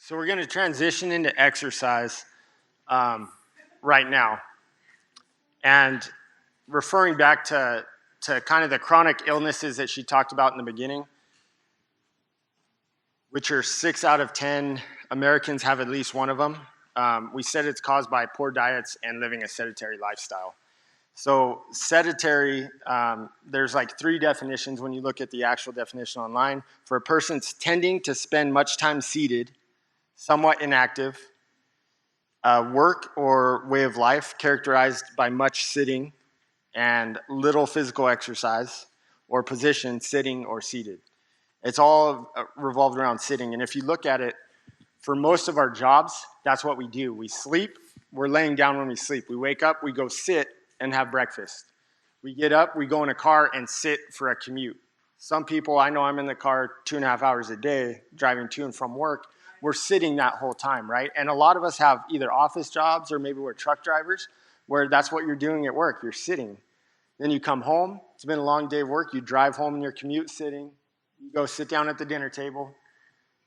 So we're going to transition into exercise right now. And referring back to kind of the chronic illnesses that she talked about in the beginning, which are 6 out of 10 Americans have at least one of them. We said it's caused by poor diets and living a sedentary lifestyle. So sedentary, there's like 3 definitions when you look at the actual definition online. For a person tending to spend much time seated, somewhat inactive, work or way of life characterized by much sitting and little physical exercise, or position, sitting or seated. It's all revolved around sitting. And if you look at it, for most of our jobs, that's what we do. We sleep, we're laying down when we sleep. We wake up, we go sit and have breakfast. We get up, we go in a car and sit for a commute. Some people, I know I'm in the car 2.5 hours a day, driving to and from work. We're sitting that whole time, right? And a lot of us have either office jobs or maybe we're truck drivers, where that's what you're doing at work, you're sitting. Then you come home, it's been a long day of work, you drive home in your commute sitting, you go sit down at the dinner table.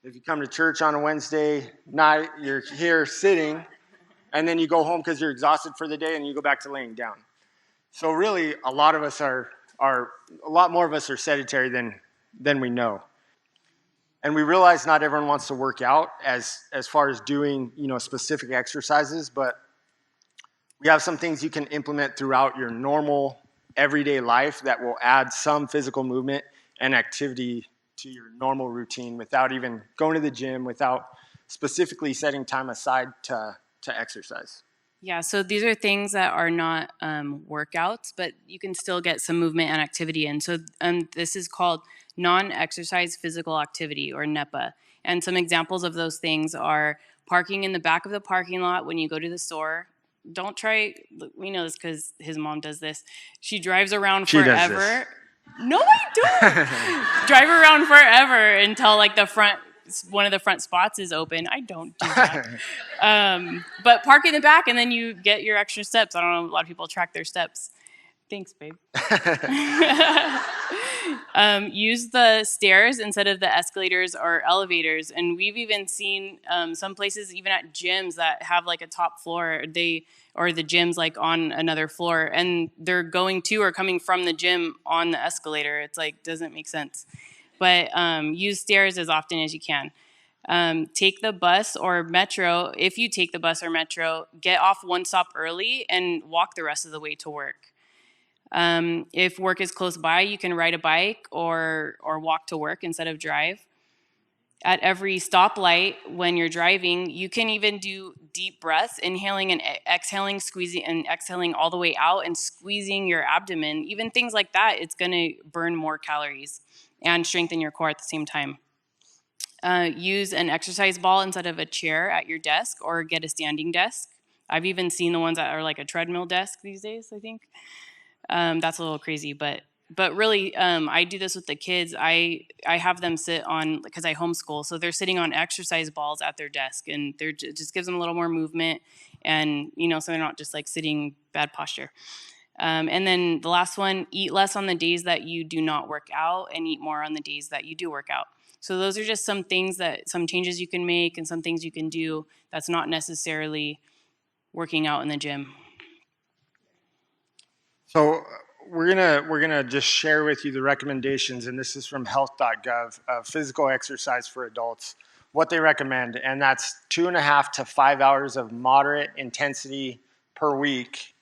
If you come to church on a Wednesday night, you're here sitting, and then you go home because you're exhausted for the day and you go back to laying down. So really, a lot of us a lot more of us are sedentary than we know. And we realize not everyone wants to work out as far as doing, specific exercises, but we have some things you can implement throughout your normal everyday life that will add some physical movement and activity to your normal routine without even going to the gym, without specifically setting time aside to exercise. Yeah, so these are things that are not workouts, but you can still get some movement and activity in. So this is called non-exercise physical activity, or NEPA. And some examples of those things are parking in the back of the parking lot when you go to the store. Don't try, we know this because his mom does this. She drives around She does forever. this. No, I don't. Drive around forever until like one of the front spots is open. I don't do that. But park in the back and then you get your extra steps. I don't know, a lot of people track their steps. Thanks, babe. Use the stairs instead of the escalators or elevators. And we've even seen some places, even at gyms, that have like a top floor, or the gym's like on another floor, and they're going to or coming from the gym on the escalator. It's like, doesn't make sense. But use stairs as often as you can. Take the bus or metro. If you take the bus or metro, get off one stop early and walk the rest of the way to work. If work is close by, you can ride a bike or walk to work instead of drive. At every stoplight when you're driving, you can even do deep breaths, inhaling and exhaling, squeezing and exhaling all the way out and squeezing your abdomen. Even things like that, it's going to burn more calories and strengthen your core at the same time. Use an exercise ball instead of a chair at your desk, or get a standing desk. I've even seen the ones that are like a treadmill desk these days, I think. That's a little crazy, but really, I do this with the kids. I have them sit on, because I homeschool, so they're sitting on exercise balls at their desk, and it just gives them a little more movement, and so they're not just like sitting bad posture. And then the last one, eat less on the days that you do not work out, and eat more on the days that you do work out. So those are just some changes you can make, and some things you can do that's not necessarily working out in the gym. So we're gonna just share with you the recommendations, and this is from health.gov, physical exercise for adults, what they recommend, and that's 2.5 to 5 hours of moderate intensity per week,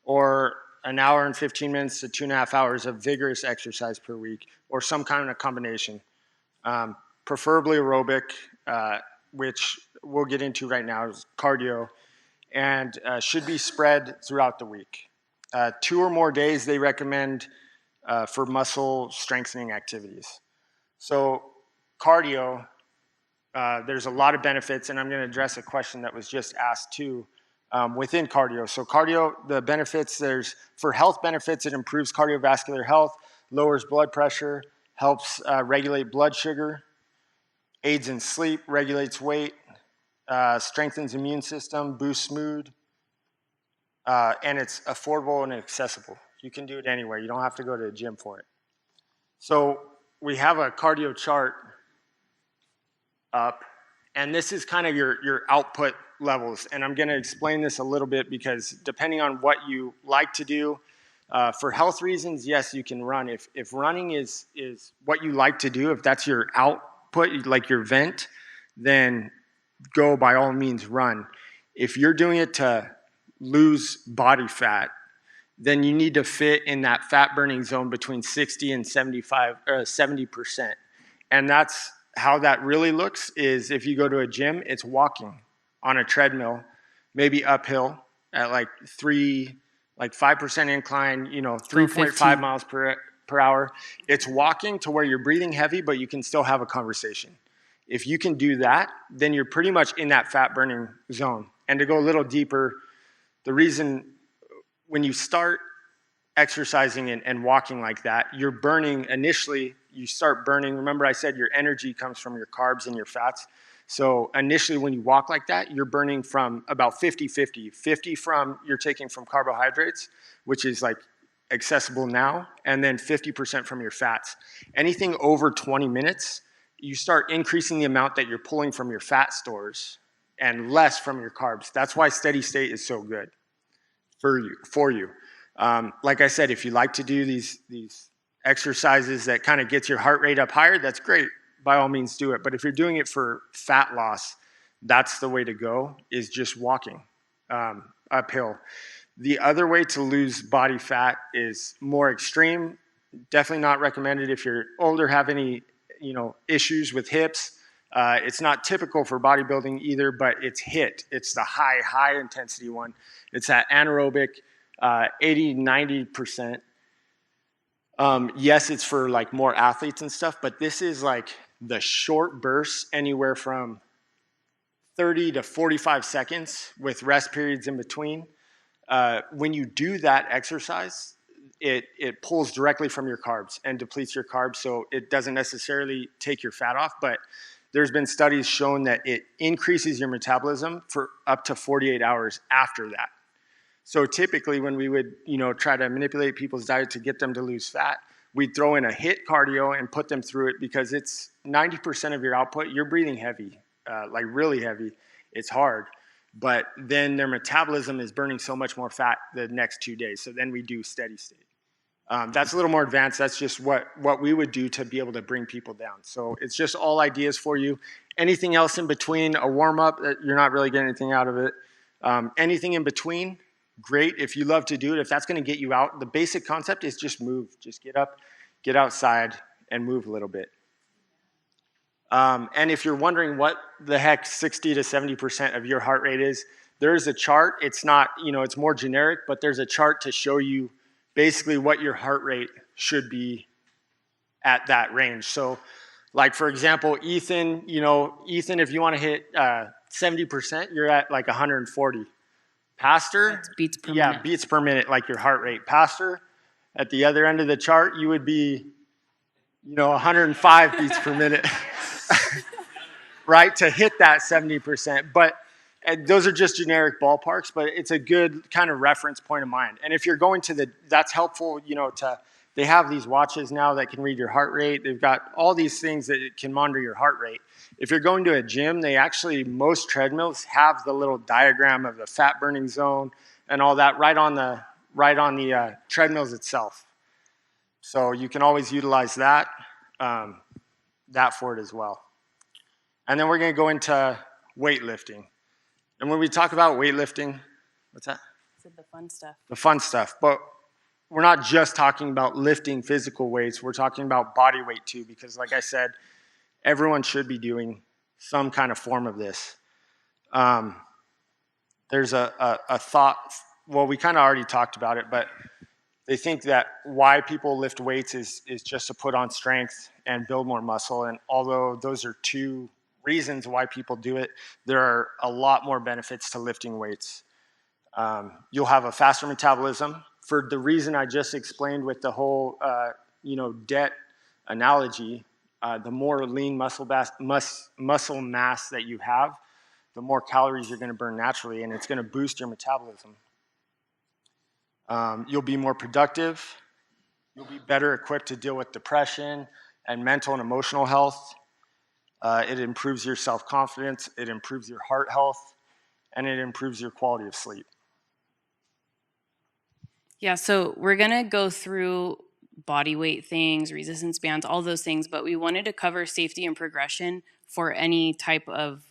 or an hour and 15 minutes to 2.5 hours of vigorous exercise per week, or some kind of combination. Preferably aerobic, which we'll get into right now, is cardio, and should be spread throughout the week. 2 or more days they recommend for muscle strengthening activities. So cardio, there's a lot of benefits, and I'm going to address a question that was just asked too within cardio. So cardio, the benefits, for health benefits, it improves cardiovascular health, lowers blood pressure, helps regulate blood sugar, aids in sleep, regulates weight, strengthens immune system, boosts mood, and it's affordable and accessible. You can do it anywhere. You don't have to go to a gym for it. So we have a cardio chart up, And this is kind of your output levels. And I'm going to explain this a little bit because depending on what you like to do, for health reasons, yes, you can run. If running is what you like to do, if that's your output, like your vent, then go by all means run. If you're doing it to lose body fat, then you need to fit in that fat burning zone between 60 and 70%. And that's how that really looks is if you go to a gym, it's walking on a treadmill, maybe uphill at like 5% incline, 3.5 miles per hour. It's walking to where you're breathing heavy, but you can still have a conversation. If you can do that, then you're pretty much in that fat burning zone. And to go a little deeper, the reason when you start exercising and walking like that, you're burning initially, you start burning. Remember I said your energy comes from your carbs and your fats. So initially when you walk like that, you're burning from about 50-50. 50 from you're taking from carbohydrates, which is like accessible now, and then 50% from your fats. Anything over 20 minutes, you start increasing the amount that you're pulling from your fat stores and less from your carbs. That's why steady state is so good for you. Like I said, if you like to do these exercises that kind of gets your heart rate up higher, that's great. By all means do it. But if you're doing it for fat loss, that's the way to go, is just walking uphill. The other way to lose body fat is more extreme. Definitely not recommended if you're older, have any issues with hips. It's not typical for bodybuilding either, but it's HIIT. It's the high intensity one. It's that anaerobic 80-90%. Yes, it's for like more athletes and stuff, but this is like the short bursts, anywhere from 30 to 45 seconds with rest periods in between. When you do that exercise, it pulls directly from your carbs and depletes your carbs, so it doesn't necessarily take your fat off, but there's been studies showing that it increases your metabolism for up to 48 hours after that. So typically when we would, try to manipulate people's diet to get them to lose fat, we'd throw in a HIIT cardio and put them through it because it's 90% of your output. You're breathing heavy, like really heavy. It's hard. But then their metabolism is burning so much more fat the next 2 days. So then we do steady state. That's a little more advanced. That's just what we would do to be able to bring people down. So it's just all ideas for you. Anything else in between, a warm-up, you're not really getting anything out of it. Anything in between, great. If you love to do it, if that's going to get you out, the basic concept is just move. Just get up, get outside, and move a little bit. And if you're wondering what the heck 60 to 70% of your heart rate is, there's a chart. It's not, it's more generic, but there's a chart to show you basically what your heart rate should be at that range. So like, for example, Ethan, if you want to hit 70%, you're at like 140. Pastor, That's beats per minute. Beats per minute, like your heart rate. Pastor, at the other end of the chart, you would be, 105 beats per minute, right, to hit that 70%. But those are just generic ballparks, but it's a good kind of reference point of mind. And if you're going to that's helpful, they have these watches now that can read your heart rate. They've got all these things that can monitor your heart rate. If you're going to a gym, most treadmills have the little diagram of the fat burning zone and all that right on the treadmills itself. So you can always utilize that for it as well. And then we're going to go into weightlifting. And when we talk about weightlifting, what's that? The fun stuff. The fun stuff. But we're not just talking about lifting physical weights. We're talking about body weight too, because like I said, everyone should be doing some kind of form of this. There's a thought, well, we kind of already talked about it, but they think that why people lift weights is just to put on strength and build more muscle. And although those are two reasons why people do it, there are a lot more benefits to lifting weights. You'll have a faster metabolism for the reason I just explained with the whole, debt analogy. The more lean muscle mass that you have, the more calories you're going to burn naturally, and it's going to boost your metabolism. You'll be more productive. You'll be better equipped to deal with depression and mental and emotional health. It improves your self-confidence, it improves your heart health, and it improves your quality of sleep. Yeah, so we're gonna go through body weight things, resistance bands, all those things, but we wanted to cover safety and progression for any type of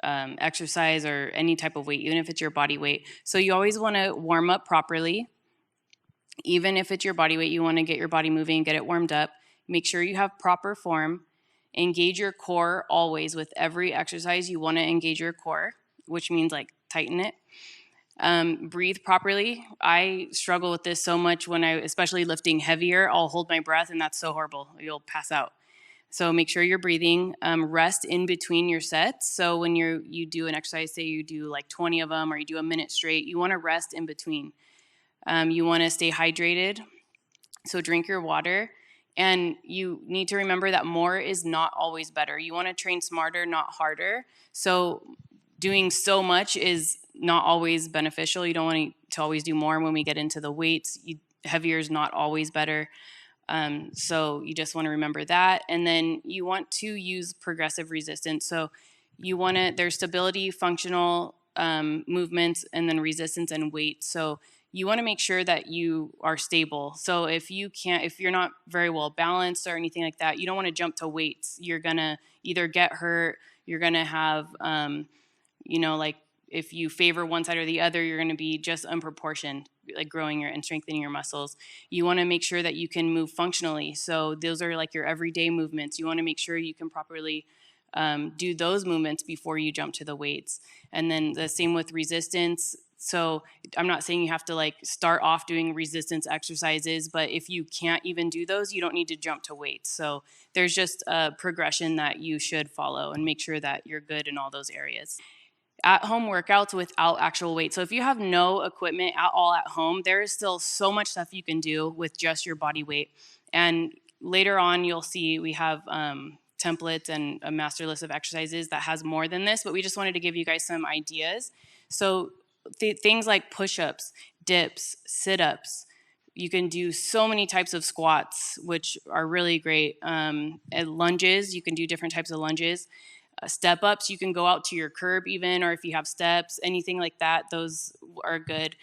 exercise or any type of weight, even if it's your body weight. So you always want to warm up properly. Even if it's your body weight, you want to get your body moving, get it warmed up. Make sure you have proper form. Engage your core always with every exercise. You want to engage your core, which means like tighten it. Breathe properly. I struggle with this so much when especially lifting heavier, I'll hold my breath and that's so horrible. You'll pass out. So make sure you're breathing. Rest in between your sets. So when you do an exercise, say you do like 20 of them or you do a minute straight, you want to rest in between. You want to stay hydrated. So drink your water. And you need to remember that more is not always better. You want to train smarter, not harder. So doing so much is not always beneficial. You don't want to always do more when we get into the weights. Heavier is not always better. So you just want to remember that. And then you want to use progressive resistance. So there's stability, functional movements, and then resistance and weight. So you want to make sure that you are stable. So if you're not very well balanced or anything like that, you don't want to jump to weights. You're going to either get hurt, you're going to have, like if you favor one side or the other, you're going to be just unproportioned, like growing and strengthening your muscles. You want to make sure that you can move functionally. So those are like your everyday movements. You want to make sure you can properly do those movements before you jump to the weights. And then the same with resistance. So I'm not saying you have to like start off doing resistance exercises, but if you can't even do those, you don't need to jump to weights. So there's just a progression that you should follow and make sure that you're good in all those areas. At-home workouts without actual weight. So if you have no equipment at all at home, there is still so much stuff you can do with just your body weight. And later on, you'll see we have templates and a master list of exercises that has more than this, but we just wanted to give you guys some ideas. So things like push-ups, dips, sit-ups. You can do so many types of squats, which are really great. Lunges, you can do different types of lunges. Step ups, you can go out to your curb even, or if you have steps, anything like that, those are good.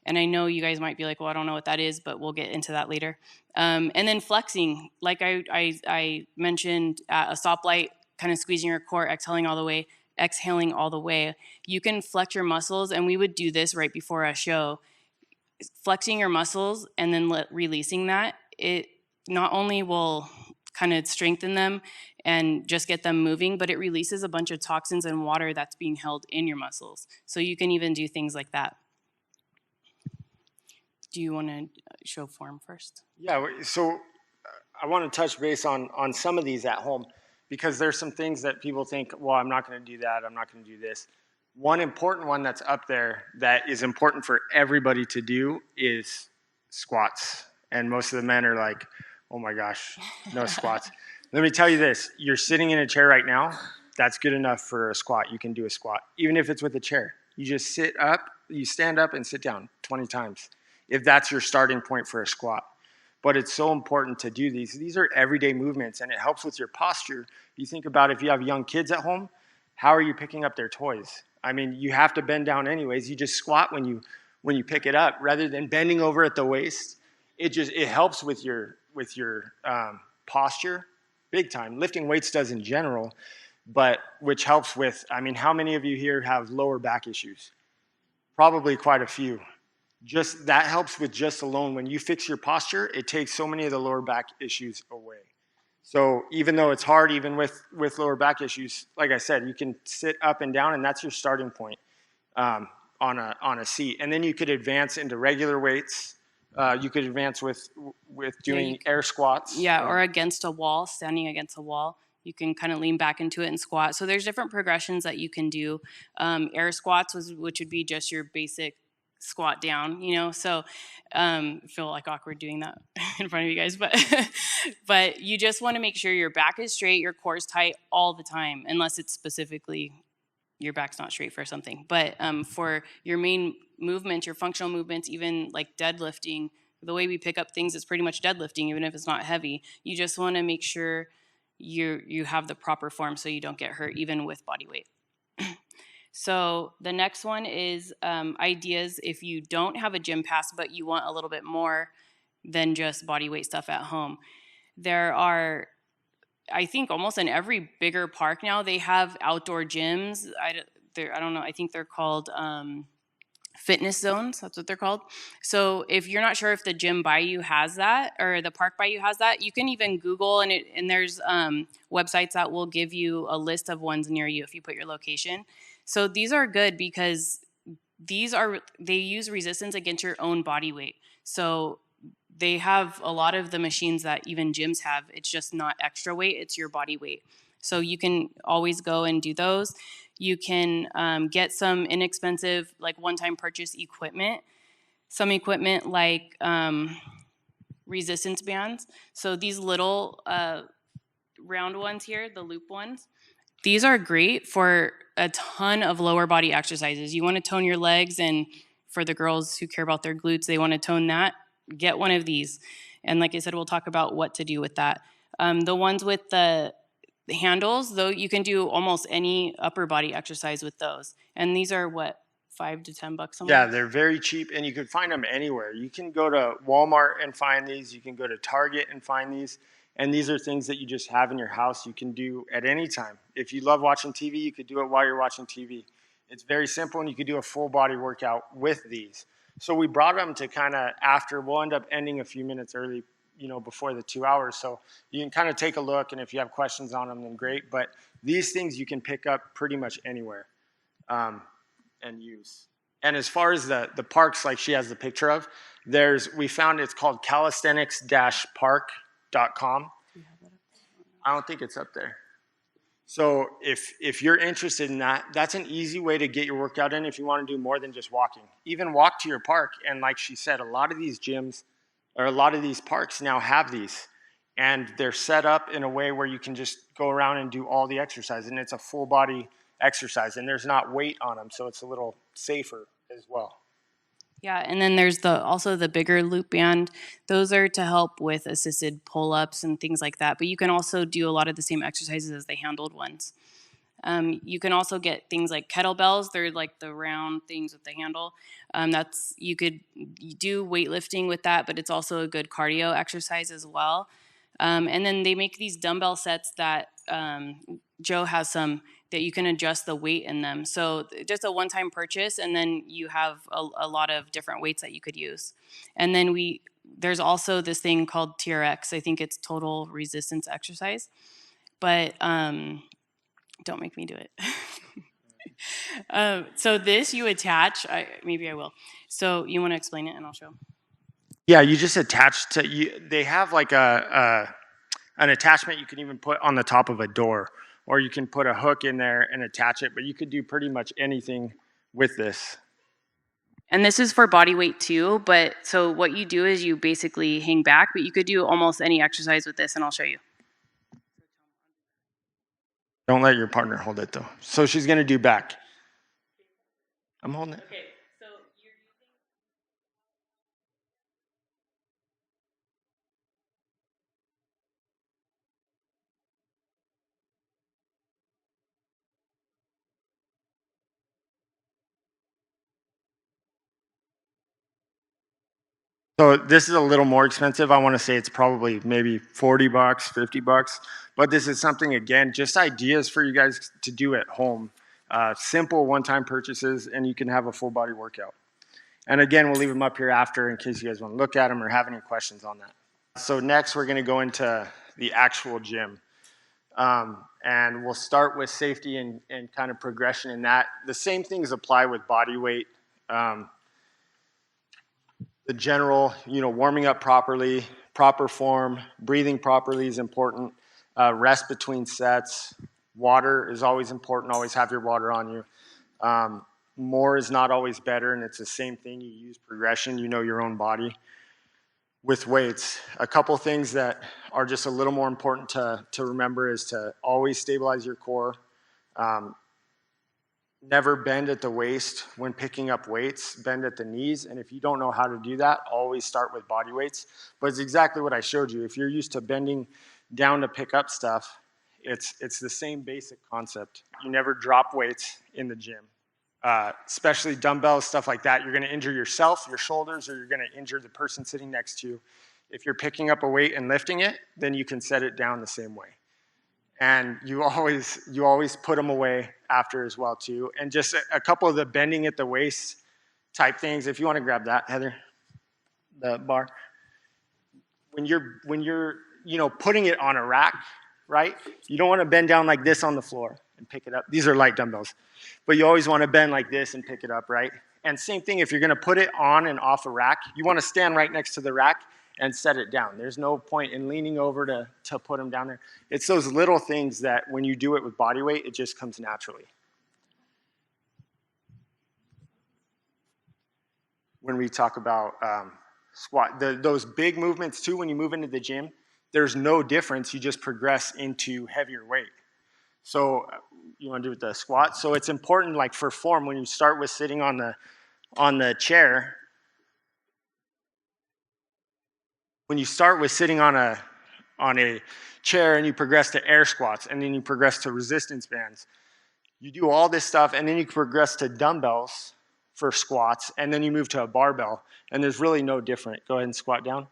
And I know you guys might be like, well, I don't know what that is, but we'll get into that later. And then flexing, like I mentioned at a stoplight, kind of squeezing your core, exhaling all the way. You can flex your muscles, and we would do this right before a show. Flexing your muscles and then releasing that, it not only will kind of strengthen them and just get them moving, but it releases a bunch of toxins and water that's being held in your muscles. So you can even do things like that. Do you want to show form first? Yeah, so I want to touch base on some of these at home, because there's some things that people think, well, I'm not going to do that, I'm not going to do this. One important one that's up there that is important for everybody to do is squats. And most of the men are like, oh my gosh, no squats. Let me tell you this, you're sitting in a chair right now, that's good enough for a squat. You can do a squat, even if it's with a chair. You just sit up, you stand up and sit down 20 times, if that's your starting point for a squat. But it's so important to do these. These are everyday movements, and it helps with your posture. You think about if you have young kids at home, how are you picking up their toys? I mean, you have to bend down anyways. You just squat when you pick it up, rather than bending over at the waist. It helps with your posture, big time. Lifting weights does in general, but which helps with. I mean, how many of you here have lower back issues? Probably quite a few. Just that helps with just alone. When you fix your posture, it takes so many of the lower back issues away. So even though it's hard, even with lower back issues, like I said, you can sit up and down, and that's your starting point on a seat. And then you could advance into regular weights. You could advance with doing air squats. Yeah, or against a wall, standing against a wall. You can kind of lean back into it and squat. So there's different progressions that you can do. Air squats, which would be just your basic squat down, so I feel like awkward doing that in front of you guys, but you just want to make sure your back is straight, your core is tight all the time, unless it's specifically your back's not straight for something. But for your main movements, your functional movements, even like deadlifting, the way we pick up things is pretty much deadlifting, even if it's not heavy. You just want to make sure you have the proper form so you don't get hurt even with body weight. So the next one is ideas if you don't have a gym pass but you want a little bit more than just body weight stuff at home. There are, I think, almost in every bigger park now, they have outdoor gyms. I don't know, I think they're called fitness zones. That's what they're called. So if you're not sure if the gym by you has that or the park by you has that, you can even Google and there's websites that will give you a list of ones near you if you put your location. So these are good because they use resistance against your own body weight. So they have a lot of the machines that even gyms have. It's just not extra weight, it's your body weight. So you can always go and do those. You can get some inexpensive, like one-time purchase equipment. Some equipment like resistance bands. So these little round ones here, the loop ones, these are great for a ton of lower body exercises. You want to tone your legs, and for the girls who care about their glutes, they want to tone that, get one of these. And like I said, we'll talk about what to do with that. The ones with the handles, though, you can do almost any upper body exercise with those. And these are what, $5 to $10 somewhere? Yeah, they're very cheap, and you can find them anywhere. You can go to Walmart and find these. You can go to Target and find these. And these are things that you just have in your house you can do at any time. If you love watching TV, you could do it while you're watching TV. It's very simple, and you could do a full body workout with these. So we brought them to kind of after. We'll end up ending a few minutes early, before the 2 hours. So you can kind of take a look, and if you have questions on them, then great. But these things you can pick up pretty much anywhere and use. And as far as the parks, like she has the picture of, we found it's called calisthenics-park.com. I don't think it's up there. So if you're interested in that, that's an easy way to get your workout in if you want to do more than just walking. Even walk to your park, and like she said, a lot of these gyms or a lot of these parks now have these, and they're set up in a way where you can just go around and do all the exercise, and it's a full body exercise, and there's not weight on them, so it's a little safer as well. Yeah, and then there's also the bigger loop band. Those are to help with assisted pull-ups and things like that. But you can also do a lot of the same exercises as the handled ones. You can also get things like kettlebells. They're like the round things with the handle. You could do weightlifting with that, but it's also a good cardio exercise as well. And then they make these dumbbell sets that Joe has some that you can adjust the weight in them. So just a one-time purchase, and then you have a lot of different weights that you could use. And then there's also this thing called TRX. I think it's total resistance exercise. But don't make me do it. So this you attach. Maybe I will. So you want to explain it, and I'll show. Yeah, you just attach to you. They have like an attachment you can even put on the top of a door, or you can put a hook in there and attach it. But you could do pretty much anything with this. And this is for body weight too. But so what you do is you basically hang back, but you could do almost any exercise with this, and I'll show you. Don't let your partner hold it though. So she's gonna do back. I'm holding it. Okay, so you're using. So this is a little more expensive. I want to say it's probably maybe $40, $50. But this is something, again, just ideas for you guys to do at home. Simple one-time purchases, and you can have a full body workout. And again, we'll leave them up here after in case you guys want to look at them or have any questions on that. So next, we're going to go into the actual gym. And we'll start with safety and kind of progression in that. The same things apply with body weight. The general, warming up properly, proper form, breathing properly is important. Rest between sets. Water is always important. Always have your water on you. More is not always better, and it's the same thing. You use progression. You know your own body. With weights, a couple things that are just a little more important to remember is to always stabilize your core. Never bend at the waist when picking up weights, bend at the knees. And if you don't know how to do that, always start with body weights. But it's exactly what I showed you. If you're used to bending down to pick up stuff, It's the same basic concept. You never drop weights in the gym, especially dumbbells, stuff like that. You're going to injure yourself, your shoulders, or you're going to injure the person sitting next to you. If you're picking up a weight and lifting it, then you can set it down the same way. And you always put them away after as well too. And just a couple of the bending at the waist type things. If you want to grab that, Heather, the bar. When you're putting it on a rack, right? You don't want to bend down like this on the floor and pick it up. These are light dumbbells, but you always want to bend like this and pick it up, right? And same thing, if you're going to put it on and off a rack, you want to stand right next to the rack and set it down. There's no point in leaning over to put them down there. It's those little things that when you do it with body weight, it just comes naturally. When we talk about squat, those big movements too, when you move into the gym, there's no difference. You just progress into heavier weight. So you want to do it with the squat. So it's important, like for form, when you start with sitting on the chair, when you start with sitting on a chair and you progress to air squats and then you progress to resistance bands, you do all this stuff and then you progress to dumbbells for squats and then you move to a barbell and there's really no different. Go ahead and squat down.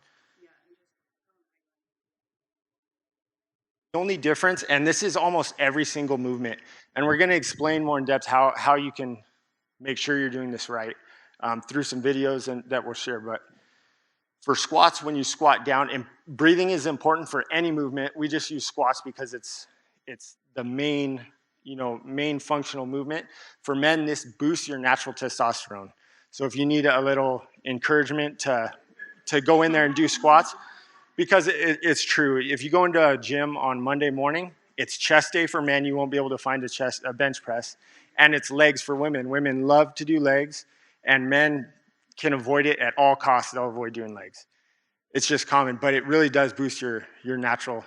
The only difference, and this is almost every single movement, and we're going to explain more in depth how you can make sure you're doing this right through some videos that we'll share. But for squats, when you squat down, and breathing is important for any movement. We just use squats because it's the main functional movement. For men, this boosts your natural testosterone. So if you need a little encouragement to go in there and do squats, because it's true. If you go into a gym on Monday morning, it's chest day for men. You won't be able to find a bench press. And it's legs for women. Women love to do legs, and men can avoid it at all costs. They'll avoid doing legs. It's just common, but it really does boost your natural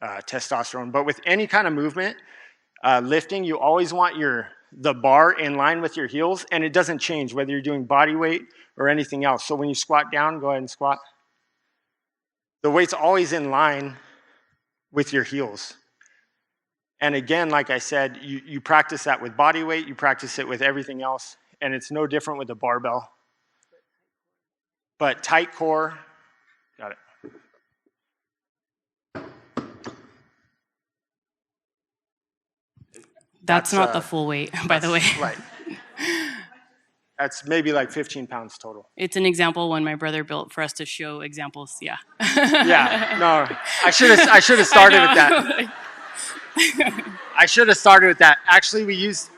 testosterone. But with any kind of movement, lifting, you always want the bar in line with your heels, and it doesn't change whether you're doing body weight or anything else. So when you squat down, go ahead and squat. The weight's always in line with your heels. And again, like I said, you practice that with body weight, you practice it with everything else, and it's no different with a barbell. But tight core, got it. That's not the full weight, by the way. Right. That's maybe like 15 pounds total. It's an example one my brother built for us to show examples. Yeah. Yeah. No, I should have started with that. I should have started with that. Actually, we use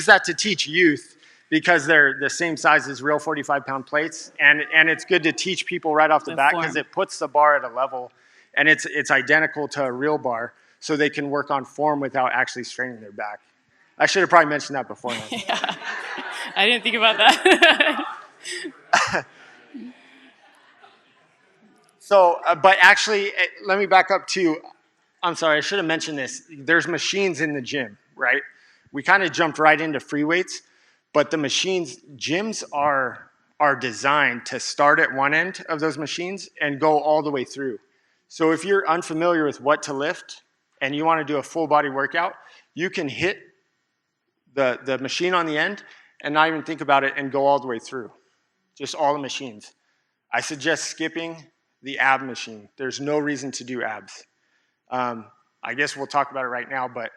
that to teach youth because they're the same size as real 45-pound plates, and it's good to teach people right off the bat because it puts the bar at a level, and it's identical to a real bar, so they can work on form without actually straining their back. I should have probably mentioned that beforehand. Yeah. I didn't think about that. So, but actually, let me back up to, I'm sorry, I should have mentioned this. There's machines in the gym, right? We kind of jumped right into free weights, but the gyms are designed to start at one end of those machines and go all the way through. So if you're unfamiliar with what to lift and you want to do a full body workout, you can hit the machine on the end and not even think about it and go all the way through. Just all the machines. I suggest skipping the ab machine. There's no reason to do abs. I guess we'll talk about it right now, but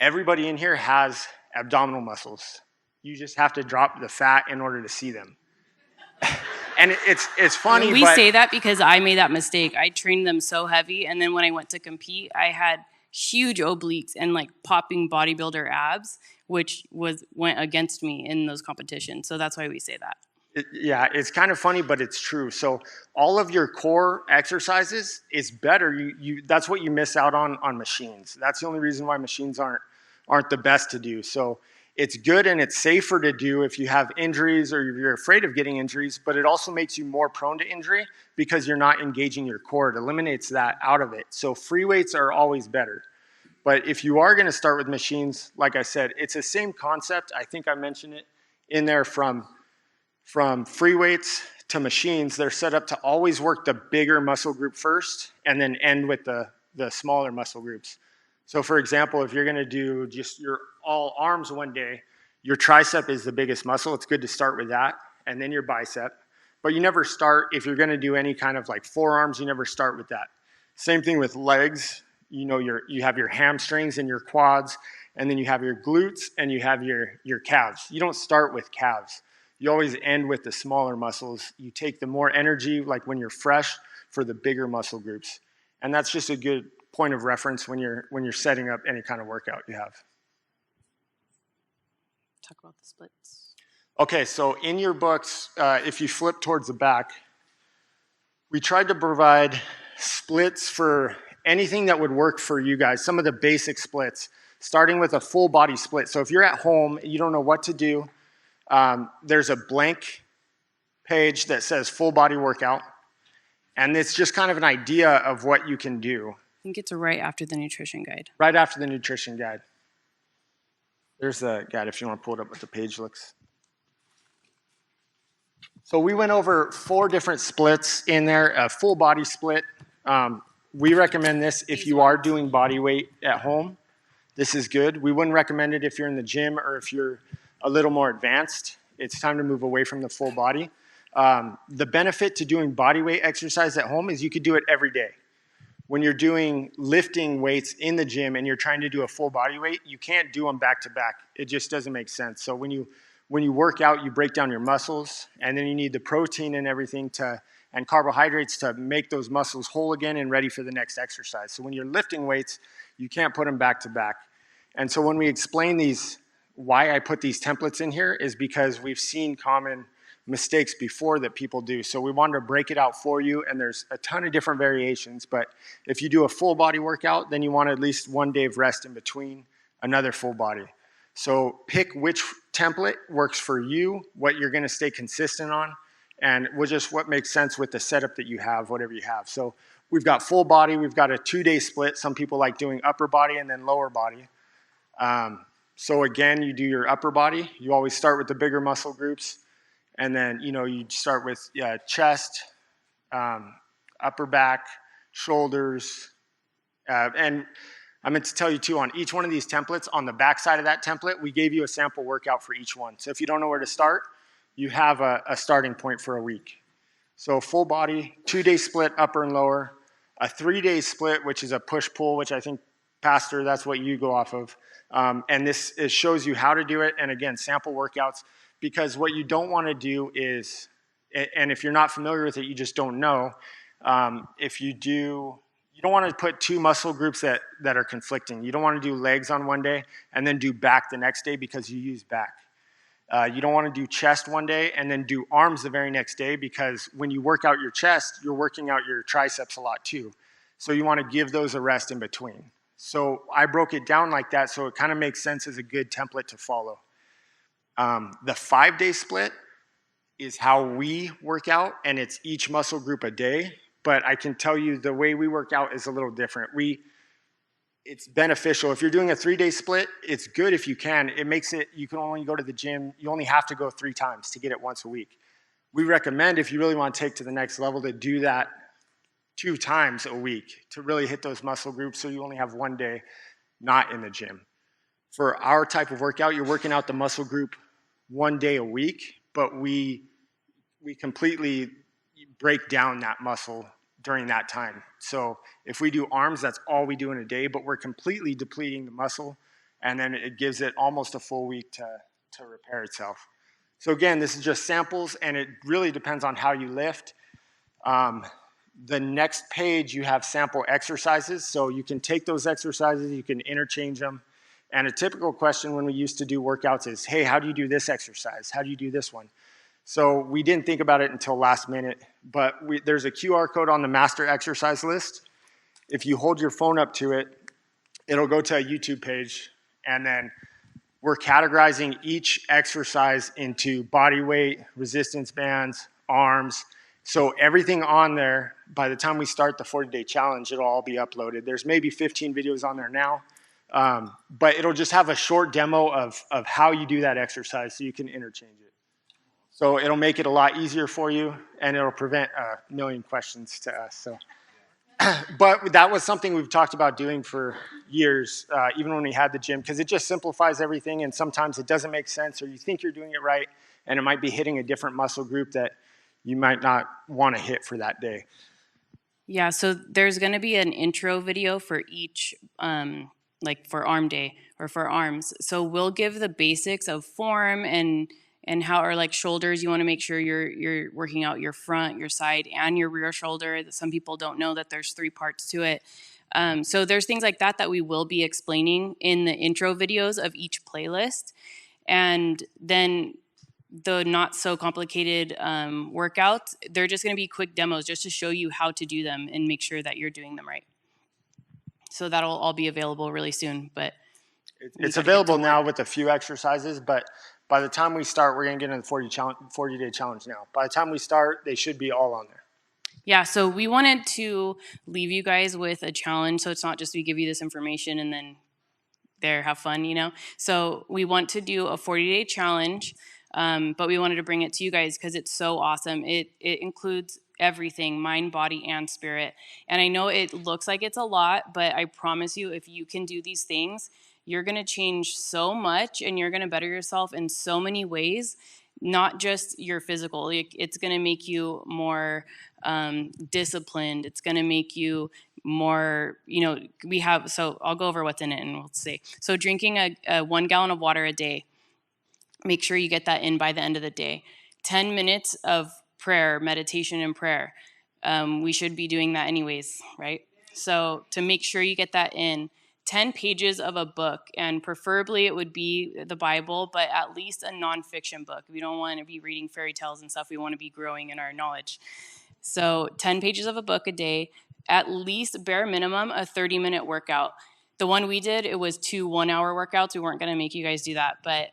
everybody in here has abdominal muscles. You just have to drop the fat in order to see them. And it's funny, we say that because I made that mistake. I trained them so heavy, and then when I went to compete, I had huge obliques and like popping bodybuilder abs, which went against me in those competitions. So that's why we say that. Yeah, it's kind of funny, but it's true. So all of your core exercises is better. That's what you miss out on machines. That's the only reason why machines aren't the best to do. So it's good and it's safer to do if you have injuries or you're afraid of getting injuries, but it also makes you more prone to injury because you're not engaging your core. It eliminates that out of it. So free weights are always better. But if you are going to start with machines, like I said, it's the same concept. I think I mentioned it in there from free weights to machines. They're set up to always work the bigger muscle group first and then end with the smaller muscle groups. So for example, if you're gonna do just your all arms one day, your tricep is the biggest muscle. It's good to start with that, and then your bicep. But you never start, if you're gonna do any kind of like forearms, you never start with that. Same thing with legs. You know, you have your hamstrings and your quads, and then you have your glutes and you have your calves. You don't start with calves. You always end with the smaller muscles. You take the more energy, like when you're fresh, for the bigger muscle groups. And that's just a good point of reference when you're setting up any kind of workout you have. Talk about the splits. Okay, so in your books, if you flip towards the back, we tried to provide splits for anything that would work for you guys, some of the basic splits, starting with a full body split. So if you're at home, you don't know what to do, there's a blank page that says full body workout. And it's just kind of an idea of what you can do. I think it's right after the nutrition guide. Right after the nutrition guide. There's the guide if you want to pull it up what the page looks. So we went over 4 different splits in there, a full body split. We recommend this if you are doing body weight at home. This is good. We wouldn't recommend it if you're in the gym or if you're a little more advanced. It's time to move away from the full body. The benefit to doing body weight exercise at home is you could do it every day. When you're doing lifting weights in the gym and you're trying to do a full body weight, you can't do them back to back. It just doesn't make sense. So when you work out, you break down your muscles, and then you need the protein and everything and carbohydrates to make those muscles whole again and ready for the next exercise. So when you're lifting weights, you can't put them back to back. And so when we explain these, why I put these templates in here is because we've seen common mistakes before that people do. So we wanted to break it out for you, and there's a ton of different variations. But if you do a full body workout, then you want at least 1 day of rest in between another full body. So pick which template works for you, what you're gonna stay consistent on, and just what makes sense with the setup that you have, whatever you have. So we've got full body, we've got a 2-day split. Some people like doing upper body and then lower body. So again, you do your upper body. You always start with the bigger muscle groups. And then, you start with chest, upper back, shoulders. And I meant to tell you too, on each one of these templates, on the back side of that template, we gave you a sample workout for each one. So if you don't know where to start, you have a starting point for a week. So full body, 2-day split, upper and lower, a 3-day split, which is a push-pull, which I think, Pastor, that's what you go off of. And it shows you how to do it. And again, sample workouts. Because what you don't want to do is, and if you're not familiar with it, you just don't know, you don't want to put 2 muscle groups that are conflicting. You don't want to do legs on one day and then do back the next day because you use back. You don't want to do chest one day and then do arms the very next day, because when you work out your chest, you're working out your triceps a lot too. So you want to give those a rest in between. So I broke it down like that so it kind of makes sense as a good template to follow. The 5-day split is how we work out, and it's each muscle group a day. But I can tell you the way we work out is a little different. It's beneficial. If you're doing a 3-day split, it's good if you can. It makes it, you can only go to the gym, you only have to go 3 times to get it once a week. We recommend, if you really want to take to the next level, to do that 2 times a week to really hit those muscle groups, so you only have 1 day not in the gym. For our type of workout, you're working out the muscle group 1 day a week, but we completely break down that muscle during that time. So if we do arms, that's all we do in a day, but we're completely depleting the muscle, and then it gives it almost a full week to repair itself. So again, this is just samples, and it really depends on how you lift. The next page, you have sample exercises, so you can take those exercises, you can interchange them. And a typical question when we used to do workouts is, hey, how do you do this exercise? How do you do this one? So we didn't think about it until last minute, but there's a QR code on the master exercise list. If you hold your phone up to it, it'll go to a YouTube page, and then we're categorizing each exercise into body weight, resistance bands, arms. So everything on there, by the time we start the 40-day challenge, it'll all be uploaded. There's maybe 15 videos on there now. But it'll just have a short demo of how you do that exercise so you can interchange it. So it'll make it a lot easier for you, and it'll prevent a million questions to us. So But that was something we've talked about doing for years, even when we had the gym, because it just simplifies everything. And sometimes it doesn't make sense, or you think you're doing it right, and it might be hitting a different muscle group that you might not want to hit for that day. Yeah, so there's going to be an intro video for each, like for arm day or for arms. So we'll give the basics of form and how, or like shoulders. You want to make sure you're working out your front, your side, and your rear shoulder. Some people don't know that there's 3 parts to it. So there's things like that that we will be explaining in the intro videos of each playlist, and then the not so complicated workouts, they're just going to be quick demos just to show you how to do them and make sure that you're doing them right. So that'll all be available really soon. But it's available now with a few exercises, but by the time we start, we're going to get into the 40-day challenge now. By the time we start, they should be all on there. Yeah, so we wanted to leave you guys with a challenge, so it's not just we give you this information and then there, have fun, you know? So we want to do a 40-day challenge, but we wanted to bring it to you guys because it's so awesome. It includes everything, mind, body, and spirit. And I know it looks like it's a lot, but I promise you, if you can do these things, you're going to change so much and you're going to better yourself in so many ways, not just your physical. It's going to make you more disciplined. It's going to make you more, we have, so I'll go over what's in it and we'll see. So drinking a 1 gallon of water a day, make sure you get that in by the end of the day. 10 minutes of prayer, meditation and prayer. We should be doing that anyways, right? So to make sure you get that in, 10 pages of a book, and preferably it would be the Bible, but at least a nonfiction book. We don't want to be reading fairy tales and stuff. We want to be growing in our knowledge. So 10 pages of a book a day, at least bare minimum a 30-minute workout. The one we did, it was 2 1-hour workouts. We weren't going to make you guys do that, but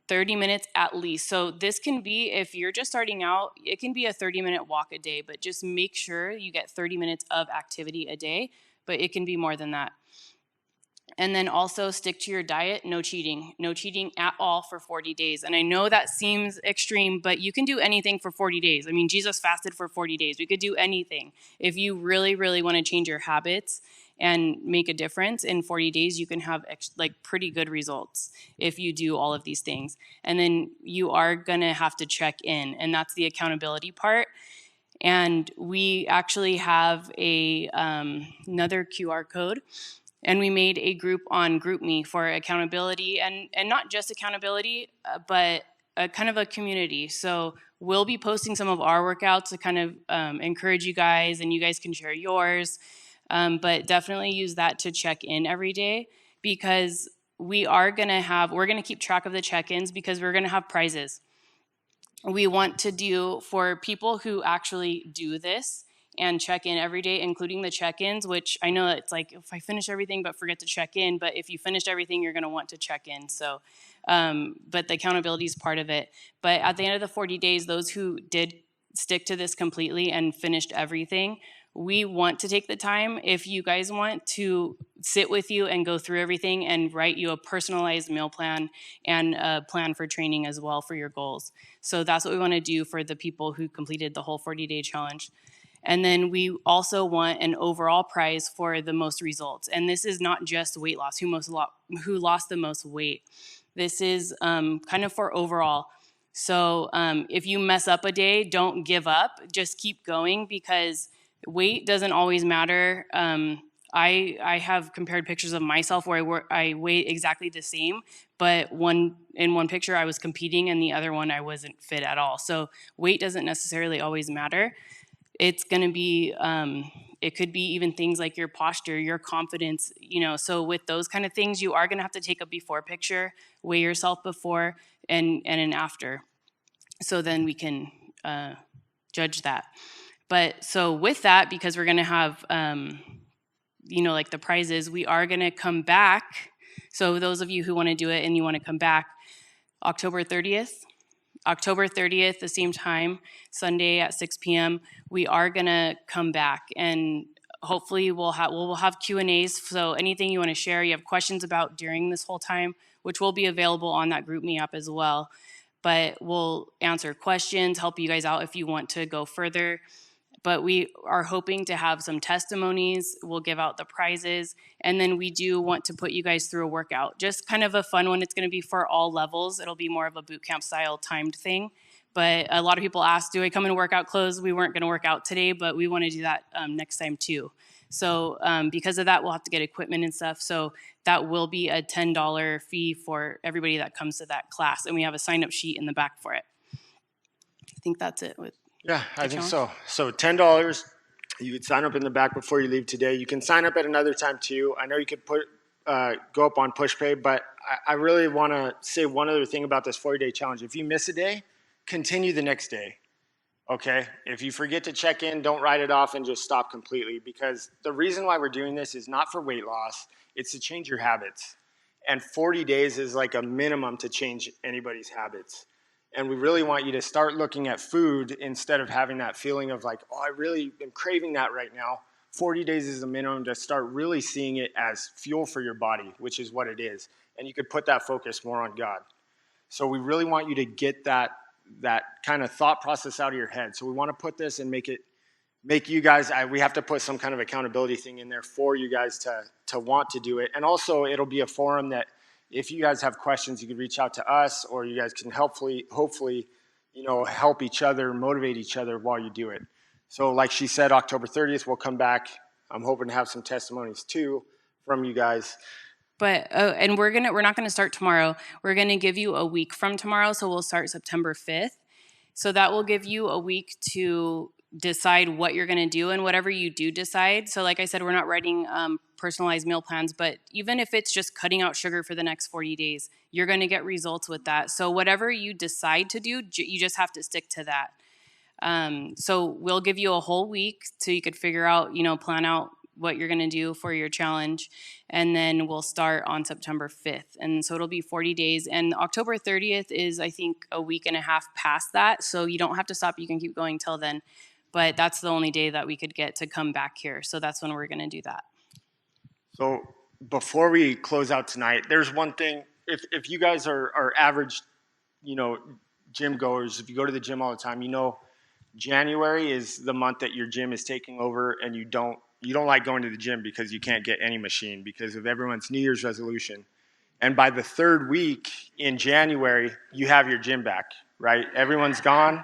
30 minutes at least. So this can be, if you're just starting out, it can be a 30-minute walk a day, but just make sure you get 30 minutes of activity a day, but it can be more than that. And then also stick to your diet, no cheating at all for 40 days. And I know that seems extreme, but you can do anything for 40 days. I mean, Jesus fasted for 40 days. We could do anything. If you really, really want to change your habits and make a difference in 40 days, you can have like pretty good results if you do all of these things. And then you are going to have to check in, and that's the accountability part. And we actually have another QR code. And we made a group on GroupMe for accountability, and not just accountability, but a kind of a community. So we'll be posting some of our workouts to kind of encourage you guys, and you guys can share yours. But definitely use that to check in every day, because we're going to keep track of the check-ins, because we're going to have prizes. We want to do, for people who actually do this and check in every day, including the check-ins, which I know it's like, if I finish everything but forget to check in, but if you finished everything, you're going to want to check in. So, but the accountability is part of it. But at the end of the 40 days, those who did stick to this completely and finished everything, we want to take the time, if you guys want, to sit with you and go through everything and write you a personalized meal plan and a plan for training as well for your goals. So that's what we want to do for the people who completed the whole 40-day challenge. And then we also want an overall prize for the most results. And this is not just weight loss, who lost the most weight. This is kind of for overall. So if you mess up a day, don't give up. Just keep going, because weight doesn't always matter. I have compared pictures of myself where I weigh exactly the same, but in one picture I was competing and the other one I wasn't fit at all. So weight doesn't necessarily always matter. It's going to be, it could be even things like your posture, your confidence, so with those kind of things, you are going to have to take a before picture, weigh yourself before and an after. So then we can judge that. But so with that, because we're going to have, like the prizes, we are going to come back. So those of you who want to do it and you want to come back, October 30th, the same time, Sunday at 6 p.m., we are going to come back, and hopefully we'll have Q&As. So anything you want to share, you have questions about during this whole time, which will be available on that GroupMe app as well. But we'll answer questions, help you guys out if you want to go further. but we are hoping to have some testimonies. We'll give out the prizes, and then we do want to put you guys through a workout, just kind of a fun one. It's going to be for all levels. It'll be more of a boot camp style timed thing. But a lot of people ask, do I come in workout clothes? We weren't going to work out today, but we want to do that next time too. So because of that, we'll have to get equipment and stuff. So that will be a $10 fee for everybody that comes to that class. And we have a sign-up sheet in the back for it. I think that's it. Yeah, I think so. So $10, you could sign up in the back before you leave today. You can sign up at another time too. I know you could go up on PushPay, but I really want to say one other thing about this 40-day challenge. If you miss a day, continue the next day. Okay, if you forget to check in, don't write it off and just stop completely, because the reason why we're doing this is not for weight loss, it's to change your habits. And 40 days is like a minimum to change anybody's habits. And we really want you to start looking at food instead of having that feeling of like, oh, I really am craving that right now. 40 days is the minimum to start really seeing it as fuel for your body, which is what it is. And you could put that focus more on God. So we really want you to get that kind of thought process out of your head. So we want to put this and make you guys, we have to put some kind of accountability thing in there for you guys to want to do it. And also it'll be a forum that if you guys have questions, you can reach out to us, or you guys can hopefully, help each other, motivate each other while you do it. So like she said, October 30th, we'll come back. I'm hoping to have some testimonies too from you guys. But and we're not gonna start tomorrow. We're gonna give you a week from tomorrow, so we'll start September 5th. So that will give you a week to decide what you're gonna do, and whatever you do decide. So like I said, we're not writing personalized meal plans, but even if it's just cutting out sugar for the next 40 days, you're gonna get results with that. So whatever you decide to do, you just have to stick to that. So we'll give you a whole week so you could figure out, plan out what you're going to do for your challenge. And then we'll start on September 5th. And so it'll be 40 days. And October 30th is, I think, a week and a half past that. So you don't have to stop. You can keep going till then. But that's the only day that we could get to come back here. So that's when we're going to do that. So before we close out tonight, there's one thing. If you guys are average, gym goers, if you go to the gym all the time, January is the month that your gym is taking over, and you don't like going to the gym because you can't get any machine because of everyone's New Year's resolution. And by the third week in January, you have your gym back, right? Everyone's gone.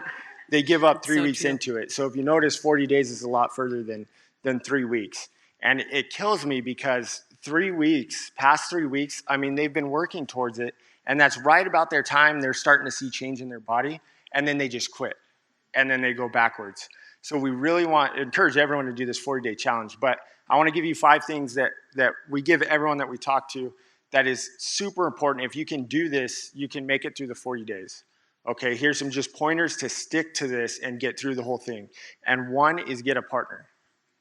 They give up 3 weeks into it. So if you notice, 40 days is a lot further than 3 weeks. And it kills me because 3 weeks, past 3 weeks, they've been working towards it. And that's right about their time. They're starting to see change in their body. And then they just quit. And then they go backwards. So we really encourage everyone to do this 40-day challenge. But I want to give you 5 things that we give everyone that we talk to that is super important. If you can do this, you can make it through the 40 days. Okay, here's some just pointers to stick to this and get through the whole thing. And one is get a partner.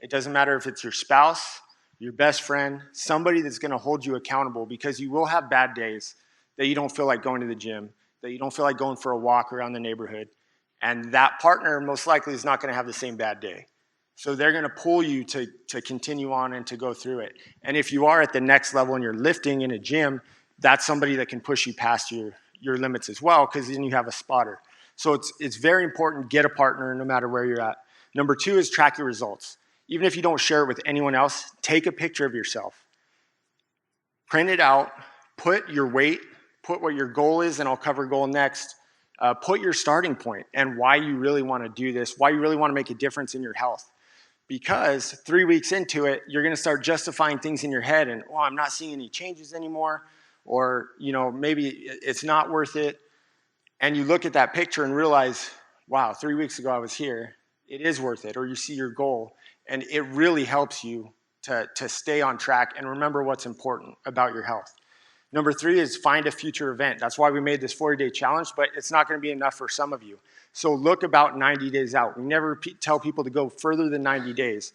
It doesn't matter if it's your spouse, your best friend, somebody that's going to hold you accountable, because you will have bad days that you don't feel like going to the gym, that you don't feel like going for a walk around the neighborhood. And that partner most likely is not going to have the same bad day. So they're going to pull you to continue on and to go through it. And if you are at the next level and you're lifting in a gym, that's somebody that can push you past your limits as well, because then you have a spotter. So it's very important, get a partner no matter where you're at. Number 2 is track your results. Even if you don't share it with anyone else, take a picture of yourself. Print it out, put your weight, put what your goal is, and I'll cover goal next. Put your starting point and why you really want to do this, why you really want to make a difference in your health. Because 3 weeks into it, you're going to start justifying things in your head and, I'm not seeing any changes anymore, or, maybe it's not worth it. And you look at that picture and realize, wow, 3 weeks ago I was here. It is worth it. Or you see your goal, and it really helps you to stay on track and remember what's important about your health. Number 3 is find a future event. That's why we made this 40-day challenge, but it's not going to be enough for some of you. So look about 90 days out. We never tell people to go further than 90 days.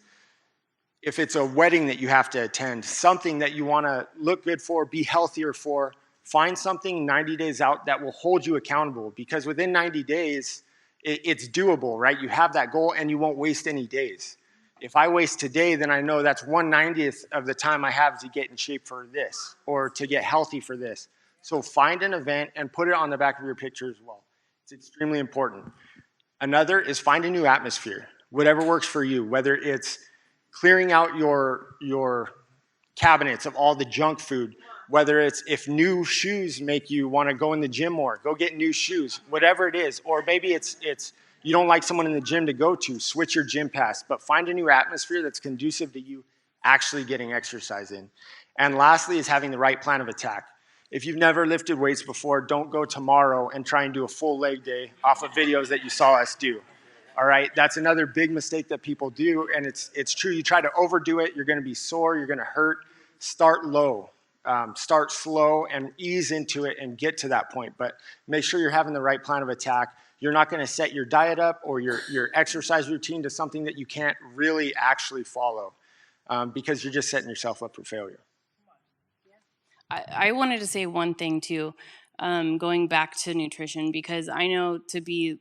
If it's a wedding that you have to attend, something that you want to look good for, be healthier for, find something 90 days out that will hold you accountable, because within 90 days, it's doable, right? You have that goal and you won't waste any days. If I waste today, then I know that's 1/90th of the time I have to get in shape for this or to get healthy for this. So find an event and put it on the back of your picture as well. It's extremely important. Another is find a new atmosphere. whatever works for you, whether it's clearing out your cabinets of all the junk food, whether it's if new shoes make you want to go in the gym more, go get new shoes, whatever it is. Or maybe it's you don't like someone in the gym to go to, switch your gym pass, but find a new atmosphere that's conducive to you actually getting exercise in. And lastly is having the right plan of attack. If you've never lifted weights before, don't go tomorrow and try and do a full leg day off of videos that you saw us do. All right, that's another big mistake that people do, and it's true. You try to overdo it, you're going to be sore, you're going to hurt. Start low, start slow, and ease into it and get to that point. But make sure you're having the right plan of attack. You're not going to set your diet up or your exercise routine to something that you can't really actually follow, because you're just setting yourself up for failure. I wanted to say one thing too, going back to nutrition, because I know, to be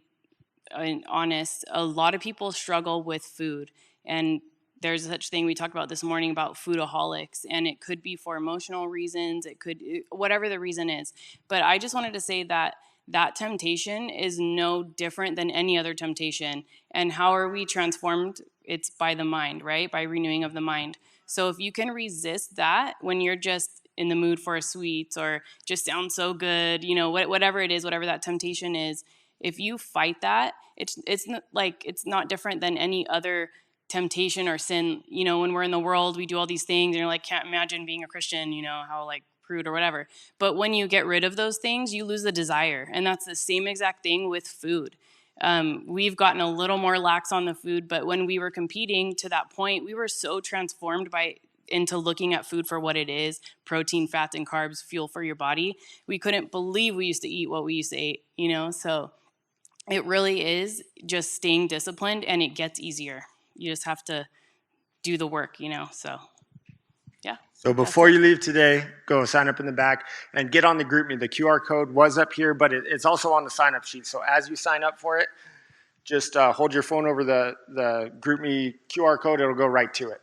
honest, a lot of people struggle with food, and there's such thing we talked about this morning about foodaholics, and it could be for emotional reasons, it could, whatever the reason is. But I just wanted to say that that temptation is no different than any other temptation. And how are we transformed? It's by the mind, right? By renewing of the mind. So if you can resist that when you're just in the mood for a sweet, or just sounds so good, you know, whatever it is, whatever that temptation is, if you fight that, it's not like, it's not different than any other temptation or sin. You know, when we're in the world, we do all these things, and you're like, can't imagine being a Christian, you know, how like prude or whatever. But when you get rid of those things, you lose the desire. And that's the same exact thing with food. We've gotten a little more lax on the food, but when we were competing to that point, we were so transformed into looking at food for what it is: protein, fats, and carbs, fuel for your body. We couldn't believe we used to eat what we used to eat, you know? So it really is just staying disciplined, and it gets easier. You just have to do the work, you know? So, yeah. So before you leave today, go sign up in the back and get on the GroupMe. The QR code was up here, but it's also on the sign-up sheet. So as you sign up for it, just hold your phone over the GroupMe QR code. It'll go right to it.